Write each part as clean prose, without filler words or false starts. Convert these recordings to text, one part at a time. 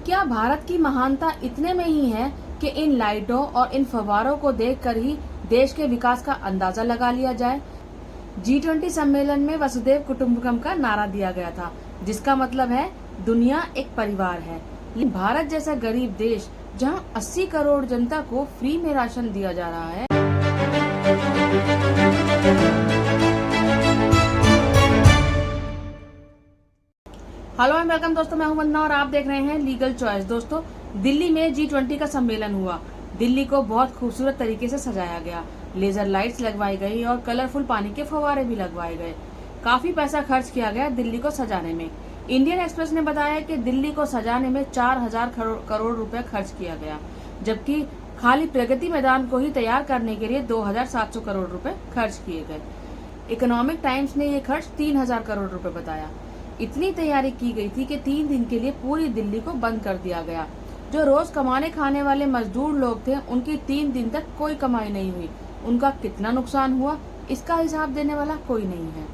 क्या भारत की महानता इतने में ही है कि इन लाइटों और इन फव्वारों को देखकर ही देश के विकास का अंदाजा लगा लिया जाए। G20 सम्मेलन में वसुधैव कुटुंबकम का नारा दिया गया था, जिसका मतलब है दुनिया एक परिवार है। लेकिन भारत जैसा गरीब देश, जहां 80 करोड़ जनता को फ्री में राशन दिया जा रहा है, हेलो एंड वेलकम दोस्तों, मैं हूं वंदना और आप देख रहे हैं लीगल चॉइस। दोस्तों, दिल्ली में G20 का सम्मेलन हुआ। दिल्ली को बहुत खूबसूरत तरीके से सजाया गया, लेजर लाइट्स लगवाई गई और कलरफुल पानी के फव्वारे भी लगवाए गए। काफी पैसा खर्च किया गया दिल्ली को सजाने में। इंडियन एक्सप्रेस ने बताया कि दिल्ली को सजाने में 4000 करोड़ रुपए खर्च किया गया, जबकि खाली प्रगति मैदान को ही तैयार करने के लिए 2700 करोड़ रुपए खर्च किए गए। इकोनॉमिक टाइम्स ने ये खर्च 3000 करोड़ रुपए बताया। इतनी तैयारी की गई थी कि 3 दिन के लिए पूरी दिल्ली को बंद कर दिया गया। जो रोज कमाने खाने वाले मजदूर लोग थे, उनकी 3 दिन तक कोई कमाई नहीं हुई। उनका कितना नुकसान हुआ, इसका हिसाब देने वाला कोई नहीं है।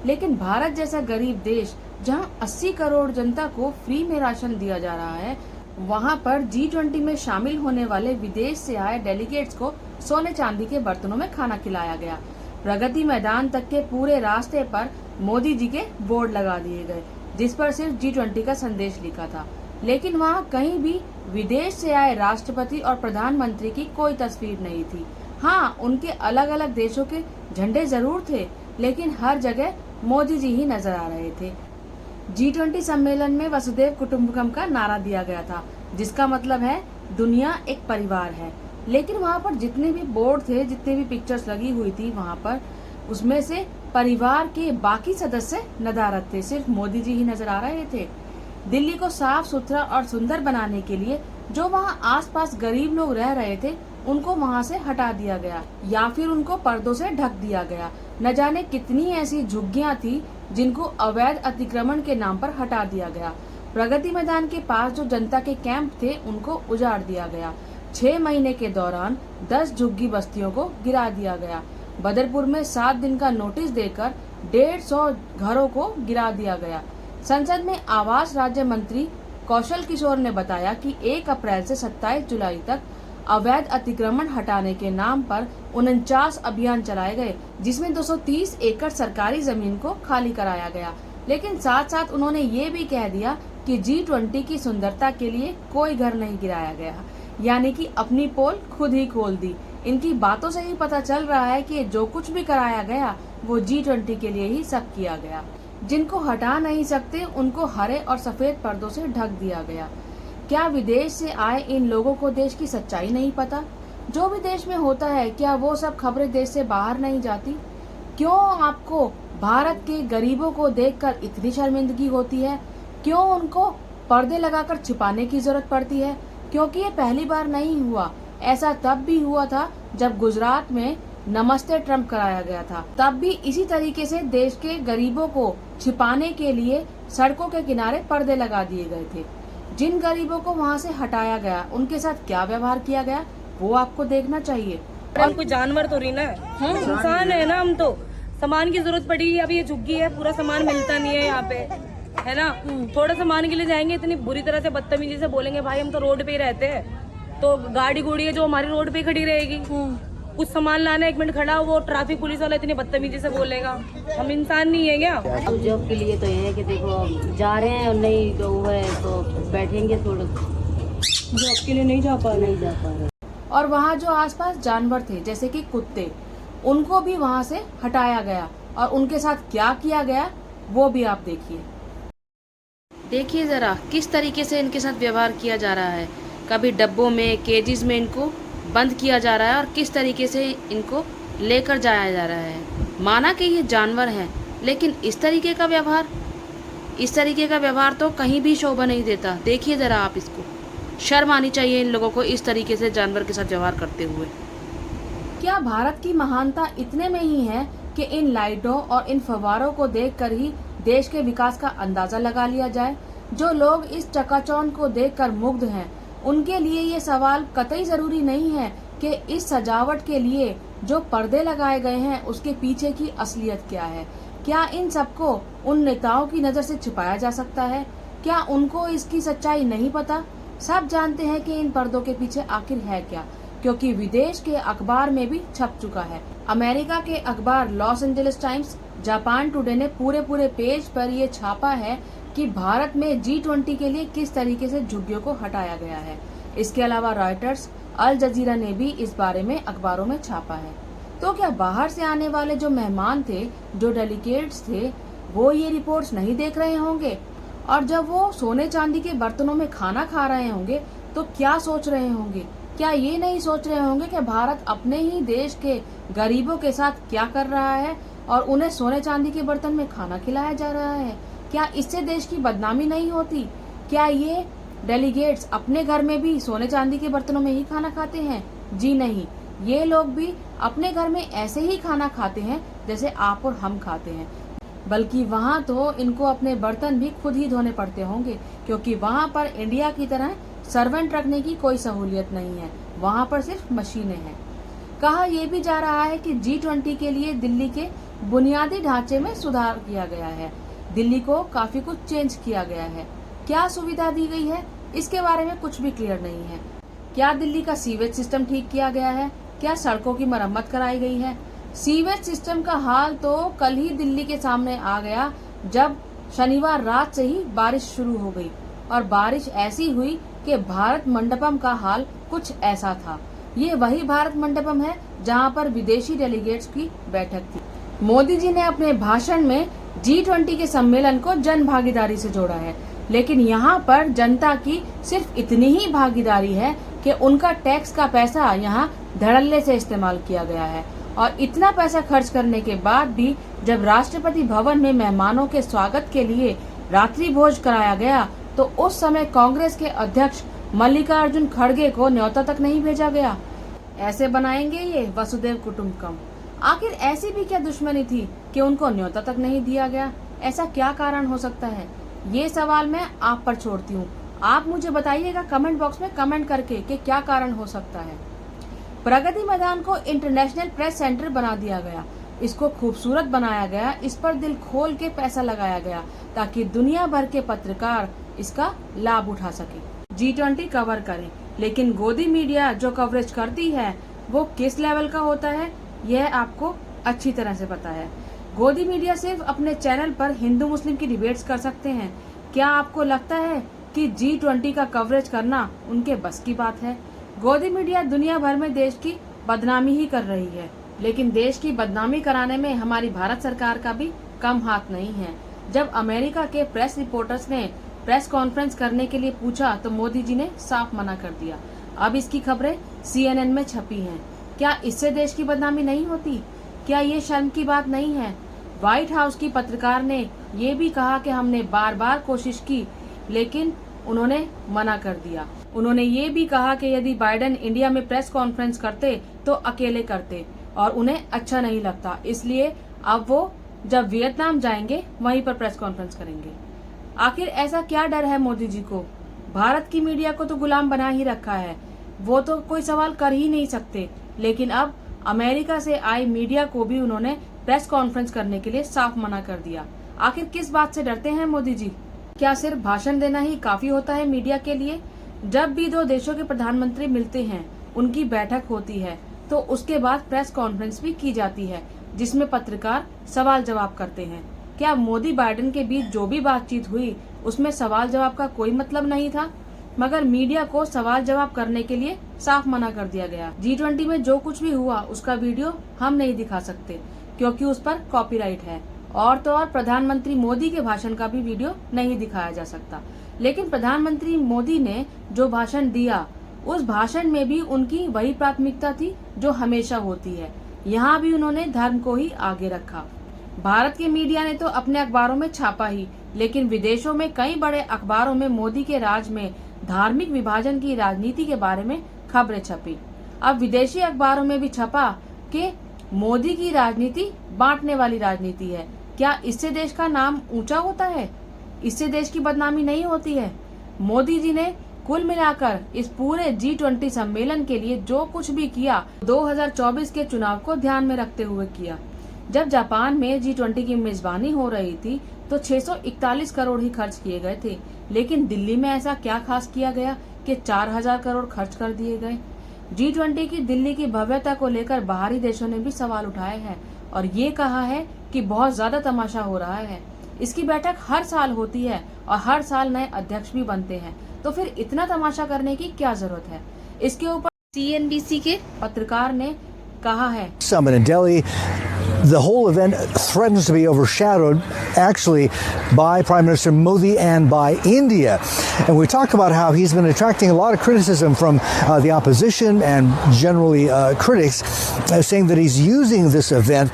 लेकिन भारत जैसा गरीब देश, जहां 80 करोड़ जनता को फ्री में राशन दिया जा रहा है, वहां पर G20 में शामिल होने वाले विदेश से आए डेलीगेट्स को सोने चांदी के बर्तनों में खाना खिलाया गया। प्रगति मैदान तक के पूरे रास्ते पर मोदी जी के बोर्ड लगा दिए गए, जिस पर सिर्फ G20 का संदेश लिखा था। लेकिन वहाँ कहीं भी विदेश से आए राष्ट्रपति और प्रधानमंत्री की कोई तस्वीर नहीं थी। हाँ, उनके अलग अलग देशों के झंडे जरूर थे, लेकिन हर जगह मोदी जी ही नजर आ रहे थे। G20 सम्मेलन में वसुधैव कुटुंबकम का नारा दिया गया था, जिसका मतलब है दुनिया एक परिवार है। लेकिन वहाँ पर जितने भी बोर्ड थे, जितने भी पिक्चर्स लगी हुई थी वहाँ पर, उसमें से परिवार के बाकी सदस्य नदारद थे, सिर्फ मोदी जी ही नजर आ रहे थे। दिल्ली को साफ सुथरा और सुंदर बनाने के लिए जो वहाँ आसपास गरीब लोग रह रहे थे, उनको वहाँ से हटा दिया गया या फिर उनको पर्दों से ढक दिया गया। न जाने कितनी ऐसी झुग्गियां थी जिनको अवैध अतिक्रमण के नाम पर हटा दिया गया। प्रगति मैदान के पास जो जनता के कैंप थे, उनको उजाड़ दिया गया। 6 महीने के दौरान 10 झुग्गी बस्तियों को गिरा दिया गया। बदरपुर में 7 दिन का नोटिस देकर 150 घरों को गिरा दिया गया। संसद में आवास राज्य मंत्री कौशल किशोर ने बताया कि 1 अप्रैल से 27 जुलाई तक अवैध अतिक्रमण हटाने के नाम पर 49 अभियान चलाए गए, जिसमें 230 एकड़ सरकारी जमीन को खाली कराया गया। लेकिन साथ साथ उन्होंने ये भी कह दिया कि G20 की सुंदरता के लिए कोई घर नहीं गिराया गया, यानी कि अपनी पोल खुद ही खोल दी। इनकी बातों से ही पता चल रहा है कि जो कुछ भी कराया गया वो G20 के लिए ही सब किया गया। जिनको हटा नहीं सकते, उनको हरे और सफेद पर्दों से ढक दिया गया। क्या विदेश से आए इन लोगों को देश की सच्चाई नहीं पता? जो भी देश में होता है, क्या वो सब खबरें देश से बाहर नहीं जाती? क्यों आपको भारत के गरीबों को देखकर इतनी शर्मिंदगी होती है? क्यों उनको पर्दे लगाकर छिपाने की जरूरत पड़ती है? क्योंकि ये पहली बार नहीं हुआ। ऐसा तब भी हुआ था जब गुजरात में नमस्ते ट्रम्प कराया गया था। तब भी इसी तरीके से देश के गरीबों को छिपाने के लिए सड़कों के किनारे पर्दे लगा दिए गए थे। जिन गरीबों को वहाँ से हटाया गया, उनके साथ क्या व्यवहार किया गया, वो आपको देखना चाहिए। हम कोई जानवर तो नहीं ना, इंसान है ना। हम तो सामान की जरूरत पड़ी, अब ये झुग्गी है, पूरा सामान मिलता नहीं है यहाँ पे, है ना। थोड़ा सामान के लिए जाएंगे, इतनी बुरी तरह से बदतमीजी से बोलेंगे। भाई हम तो रोड पे ही रहते हैं, तो गाड़ी गुड़ी है जो हमारी रोड पे खड़ी रहेगी। कुछ सामान लाना 1 मिनट खड़ा, वो ट्रैफिक पुलिस वाला इतनी बदतमीजी से बोलेगा। हम इंसान नहीं है क्या? तो जॉब के लिए तो ये है कि देखो जा रहे हैं और नहीं तो वो है तो बैठेंगे थोड़ा। जॉब के लिए नहीं जा पा रहे। और वहाँ जो आसपास जानवर थे, जैसे कि कुत्ते, उनको भी वहाँ से हटाया गया और उनके साथ क्या किया गया वो भी आप देखिए जरा किस तरीके से इनके साथ व्यवहार किया जा रहा है। कभी डब्बों में, केजेस में इनको बंद किया जा रहा है और किस तरीके से इनको लेकर जाया जा रहा है। माना कि ये जानवर हैं, लेकिन इस तरीके का व्यवहार तो कहीं भी शोभा नहीं देता। देखिए जरा आप इसको, शर्म आनी चाहिए इन लोगों को इस तरीके से जानवर के साथ व्यवहार करते हुए। क्या भारत की महानता इतने में ही है कि इन लाइटों और इन फव्वारों को देखकर ही देश के विकास का अंदाजा लगा लिया जाए? जो लोग इस चकाचौंध को देखकर मुग्ध हैं, उनके लिए ये सवाल कतई जरूरी नहीं है कि इस सजावट के लिए जो पर्दे लगाए गए हैं उसके पीछे की असलियत क्या है। क्या इन सबको उन नेताओं की नजर से छुपाया जा सकता है? क्या उनको इसकी सच्चाई नहीं पता? सब जानते हैं कि इन पर्दों के पीछे आखिर है क्या, क्योंकि विदेश के अखबार में भी छप चुका है। अमेरिका के अखबार Los Angeles times, Japan today ने पूरे पेज पर ये छापा है कि भारत में G20 के लिए किस तरीके से झुग्गियों को हटाया गया है। इसके अलावा रॉयटर्स, अल जजीरा ने भी इस बारे में अखबारों में छापा है। तो क्या बाहर से आने वाले जो मेहमान थे, जो डेलीगेट्स थे, वो ये रिपोर्ट्स नहीं देख रहे होंगे? और जब वो सोने चांदी के बर्तनों में खाना खा रहे होंगे तो क्या सोच रहे होंगे? क्या ये नहीं सोच रहे होंगे कि भारत अपने ही देश के गरीबों के साथ क्या कर रहा है और उन्हें सोने चांदी के बर्तन में खाना खिलाया जा रहा है? क्या इससे देश की बदनामी नहीं होती? क्या ये डेलीगेट्स अपने घर में भी सोने चांदी के बर्तनों में ही खाना खाते हैं? जी नहीं, ये लोग भी अपने घर में ऐसे ही खाना खाते हैं जैसे आप और हम खाते हैं, बल्कि वहाँ तो इनको अपने बर्तन भी खुद ही धोने पड़ते होंगे, क्योंकि वहाँ पर इंडिया की तरह सर्वेंट रखने की कोई सहूलियत नहीं है। वहाँ पर सिर्फ मशीनें हैं। कहा यह भी जा रहा है कि G20 के लिए दिल्ली के बुनियादी ढांचे में सुधार किया गया है। दिल्ली को काफी कुछ चेंज किया गया है। क्या सुविधा दी गई है, इसके बारे में कुछ भी क्लियर नहीं है। क्या दिल्ली का सीवेज सिस्टम ठीक किया गया है? क्या सड़कों की मरम्मत कराई गई है? सीवेज सिस्टम का हाल तो कल ही दिल्ली के सामने आ गया, जब शनिवार रात से ही बारिश शुरू हो गई और बारिश ऐसी हुई कि भारत मंडपम का हाल कुछ ऐसा था। ये वही भारत मंडपम है जहां पर विदेशी डेलीगेट्स की बैठक थी। मोदी जी ने अपने भाषण में G20 के सम्मेलन को जन भागीदारी से जोड़ा है, लेकिन यहाँ पर जनता की सिर्फ इतनी ही भागीदारी है कि उनका टैक्स का पैसा यहाँ धड़ल्ले से इस्तेमाल किया गया है। और इतना पैसा खर्च करने के बाद भी जब राष्ट्रपति भवन में मेहमानों के स्वागत के लिए रात्रि भोज कराया गया तो उस समय कांग्रेस के अध्यक्ष मल्लिकार्जुन खड़गे को न्योता तक नहीं भेजा गया। ऐसे बनाएंगे ये वसुदेव कुटुंबकम। आखिर ऐसी भी क्या दुश्मनी थी कि उनको न्योता तक नहीं दिया गया? ऐसा क्या कारण हो सकता है? ये सवाल मैं आप पर छोड़ती हूँ। आप मुझे बताइएगा कमेंट बॉक्स में कमेंट करके कि क्या कारण हो सकता है। प्रगति मैदान को इंटरनेशनल प्रेस सेंटर बना दिया गया। इसको खूबसूरत बनाया गया, इस पर दिल खोल के पैसा लगाया गया ताकि दुनिया भर के पत्रकार इसका लाभ उठा सके। G20 कवर करें, लेकिन गोदी मीडिया जो कवरेज करती है वो किस लेवल का होता है यह आपको अच्छी तरह से पता है। गोदी मीडिया सिर्फ अपने चैनल पर हिंदू मुस्लिम की डिबेट्स कर सकते हैं। क्या आपको लगता है कि G20 का कवरेज करना उनके बस की बात है? गोदी मीडिया दुनिया भर में देश की बदनामी ही कर रही है, लेकिन देश की बदनामी कराने में हमारी भारत सरकार का भी कम हाथ नहीं है। जब अमेरिका के प्रेस रिपोर्टर्स ने प्रेस कॉन्फ्रेंस करने के लिए पूछा तो मोदी जी ने साफ मना कर दिया। अब इसकी खबरें CNN में छपी हैं। क्या इससे देश की बदनामी नहीं होती? क्या ये शर्म की बात नहीं है? व्हाइट हाउस की पत्रकार ने ये भी कहा कि हमने बार बार कोशिश की, लेकिन उन्होंने मना कर दिया। उन्होंने ये भी कहा कि यदि बाइडेन इंडिया में प्रेस कॉन्फ्रेंस करते तो अकेले करते और उन्हें अच्छा नहीं लगता, इसलिए अब वो जब वियतनाम जाएंगे वहीं पर प्रेस कॉन्फ्रेंस करेंगे। आखिर ऐसा क्या डर है मोदी जी को? भारत की मीडिया को तो गुलाम बना ही रखा है, वो तो कोई सवाल कर ही नहीं सकते, लेकिन अब अमेरिका से आई मीडिया को भी उन्होंने प्रेस कॉन्फ्रेंस करने के लिए साफ मना कर दिया। आखिर किस बात से डरते हैं मोदी जी? क्या सिर्फ भाषण देना ही काफी होता है मीडिया के लिए? जब भी दो देशों के प्रधानमंत्री मिलते हैं, उनकी बैठक होती है, तो उसके बाद प्रेस कॉन्फ्रेंस भी की जाती है जिसमें पत्रकार सवाल जवाब करते हैं। क्या मोदी बाइडेन के बीच जो भी बातचीत हुई उसमें सवाल जवाब का कोई मतलब नहीं था? मगर मीडिया को सवाल जवाब करने के लिए साफ मना कर दिया गया। G20 में जो कुछ भी हुआ उसका वीडियो हम नहीं दिखा सकते क्योंकि उस पर कॉपीराइट है, और तो और प्रधानमंत्री मोदी के भाषण का भी वीडियो नहीं दिखाया जा सकता। लेकिन प्रधानमंत्री मोदी ने जो भाषण दिया उस भाषण में भी उनकी वही प्राथमिकता थी जो हमेशा होती है। यहाँ भी उन्होंने धर्म को ही आगे रखा। भारत के मीडिया ने तो अपने अखबारों में छापा ही, लेकिन विदेशों में कई बड़े अखबारों में मोदी के राज में धार्मिक विभाजन की राजनीति के बारे में खबरें छपी। अब विदेशी अखबारों में भी छपा कि मोदी की राजनीति बांटने वाली राजनीति है। क्या इससे देश का नाम ऊंचा होता है? इससे देश की बदनामी नहीं होती है? मोदी जी ने कुल मिलाकर इस पूरे G20 सम्मेलन के लिए जो कुछ भी किया 2024 के चुनाव को ध्यान में रखते हुए किया। जब जापान में G20 की मेजबानी हो रही थी तो 641 करोड़ ही खर्च किए गए थे, लेकिन दिल्ली में ऐसा क्या खास किया गया के 4000 करोड़ खर्च कर दिए गए। G20 की दिल्ली की भव्यता को लेकर बाहरी देशों ने भी सवाल उठाए हैं और ये कहा है कि बहुत ज्यादा तमाशा हो रहा है। इसकी बैठक हर साल होती है और हर साल नए अध्यक्ष भी बनते हैं, तो फिर इतना तमाशा करने की क्या जरूरत है। इसके ऊपर CNBC के पत्रकार ने कहा है, Summit in Delhi, the whole event threatens to be overshadowed actually by Prime Minister Modi and by India. And we talk about how he's been attracting a lot of criticism from the opposition and generally critics, saying that he's using this event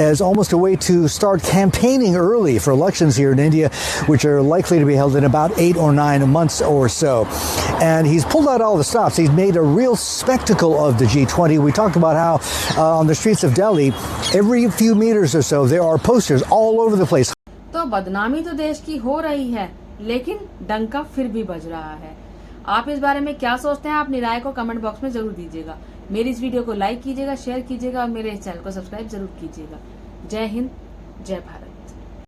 as almost a way to start campaigning early for elections here in India, which are likely to be held in about 8 or 9 months or so. And he's pulled out all the stops. He's made a real spectacle of the G20. We talked about how on the streets of Delhi, every few meters or so, there are posters all over the place. तो बदनामी तो देश की हो रही है, लेकिन डंका फिर भी बज रहा है। आप इस बारे में क्या सोचते हैं? अपनी राय को कमेंट बॉक्स में जरूर दीजिएगा। मेरी इस वीडियो को लाइक कीजिएगा, शेयर कीजिएगा और मेरे इस चैनल को सब्सक्राइब जरूर कीजिएगा। जय हिंद, जय भारत।